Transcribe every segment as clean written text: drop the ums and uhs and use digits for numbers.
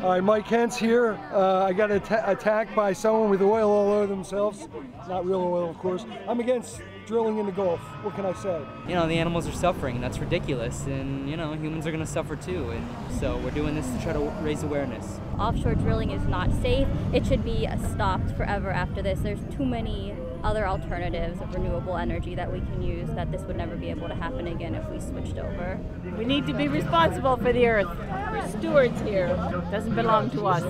Hi, Mike Kent's here. I got attacked by someone with oil all over themselves. Not real oil, of course. I'm against drilling in the Gulf. What can I say? You know, the animals are suffering, and that's ridiculous. And, you know, humans are going to suffer too. And so we're doing this to try to raise awareness. Offshore drilling is not safe. It should be stopped forever after this. There's too many other alternatives of renewable energy that we can use that this would never be able to happen again if we switched over. We need to be responsible for the earth. We're stewards here. It doesn't belong to us.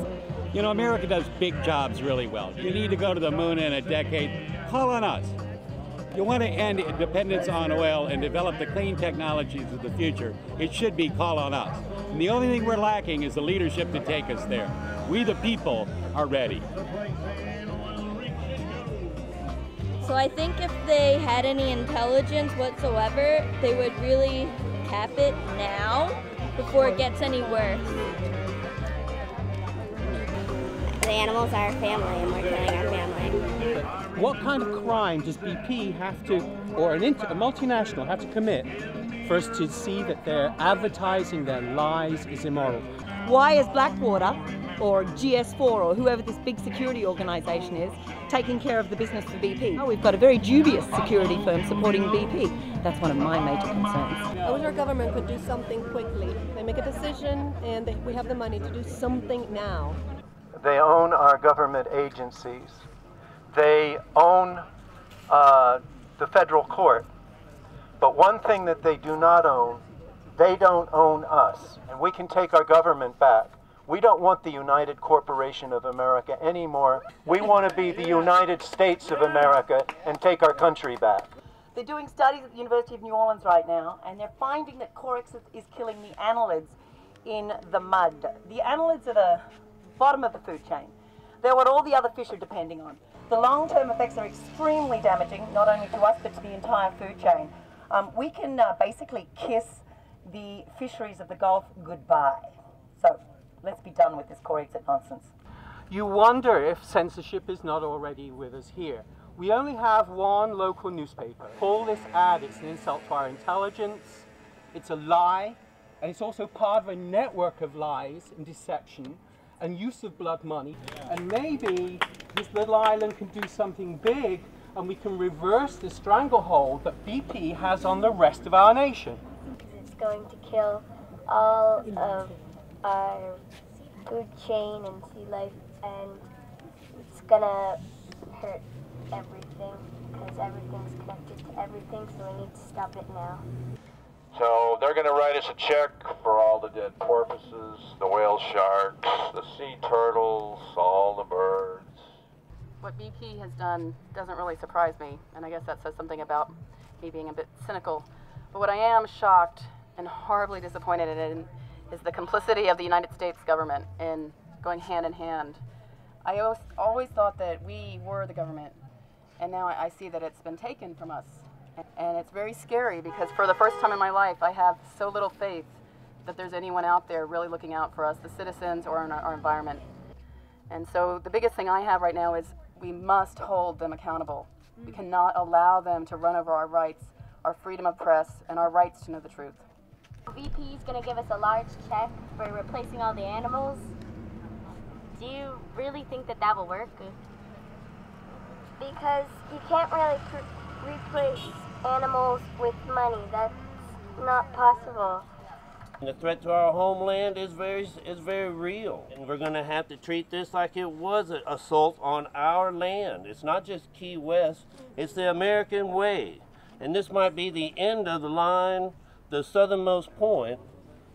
You know, America does big jobs really well. You need to go to the moon in a decade. Call on us. You want to end dependence on oil and develop the clean technologies of the future, it should be call on us. And the only thing we're lacking is the leadership to take us there. We the people are ready. So I think if they had any intelligence whatsoever, they would really cap it now before it gets any worse. The animals are our family and we're killing our family. What kind of crime does BP have to, or a multinational have to commit for us to see that their advertising their lies is immoral? Why is Blackwater or GS4 or whoever this big security organisation is taking care of the business for BP? Oh, we've got a very dubious security firm supporting BP. That's one of my major concerns. I wish our government could do something quickly. They make a decision and we have the money to do something now. They own our government agencies. They own the federal court. But one thing that they do not own, they don't own us. And we can take our government back. We don't want the United Corporation of America anymore. We want to be the United States of America and take our country back. They're doing studies at the University of New Orleans right now, and they're finding that Corex is killing the annelids in the mud. The annelids are the bottom of the food chain. They're what all the other fish are depending on. The long-term effects are extremely damaging, not only to us, but to the entire food chain. We can basically kiss the fisheries of the Gulf goodbye. So let's be done with this core exit nonsense. You wonder if censorship is not already with us here. We only have one local newspaper. Call this ad, it's an insult to our intelligence, it's a lie, and it's also part of a network of lies and deception and use of blood money. And maybe this little island can do something big and we can reverse the stranglehold that BP has on the rest of our nation. It's going to kill all of our food chain and sea life, and it's gonna hurt everything because everything's connected to everything, so we need to stop it now. So they're going to write us a check for all the dead porpoises, the whale sharks, the sea turtles, all the birds. What BP has done doesn't really surprise me, and I guess that says something about me being a bit cynical. But what I am shocked and horribly disappointed in is the complicity of the United States government in going hand in hand. I always thought that we were the government, and now I see that it's been taken from us. And it's very scary because for the first time in my life, I have so little faith that there's anyone out there really looking out for us, the citizens or our environment. And so the biggest thing I have right now is we must hold them accountable. We cannot allow them to run over our rights, our freedom of press, and our rights to know the truth. BP is going to give us a large check for replacing all the animals. Do you really think that that will work? Because you can't really replace animals with money. That's not possible. The threat to our homeland is very real, and we're going to have to treat this like it was an assault on our land. It's not just Key West, it's the American way. And this might be the end of the line, the southernmost point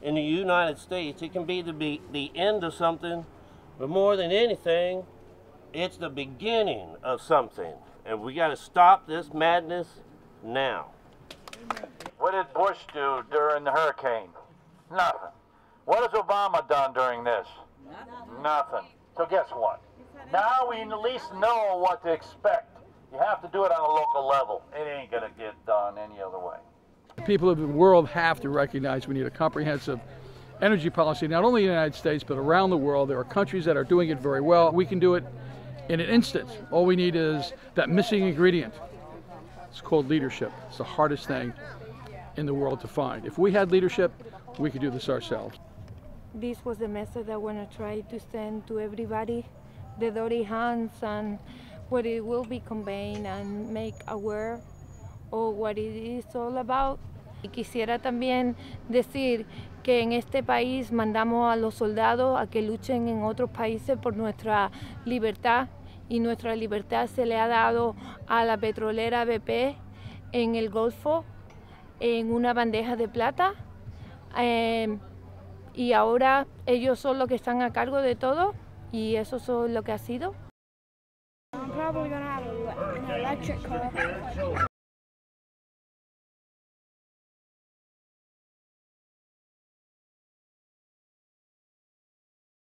in the United States. It can be the end of something, but more than anything, it's the beginning of something. And we got to stop this madness now. What did Bush do during the hurricane? Nothing. What has Obama done during this? Nothing. So guess what? Now we at least know what to expect. You have to do it on a local level. It ain't going to get done any other way. People of the world have to recognize we need a comprehensive energy policy, not only in the United States, but around the world. There are countries that are doing it very well. We can do it in an instant. All we need is that missing ingredient. It's called leadership. It's the hardest thing in the world to find. If we had leadership, we could do this ourselves. this was the message that I want to try to send to everybody, the dirty hands, and what it will be conveying and make aware of what it is all about. Y quisiera también decir que en este país mandamos a los soldados a que luchen en otros países por nuestra libertad, y nuestra libertad se le ha dado a la petrolera BP en el Golfo en una bandeja de plata, y ahora ellos son los que están a cargo de todo, y eso es lo que ha sido. I'm probably going to have an electric car.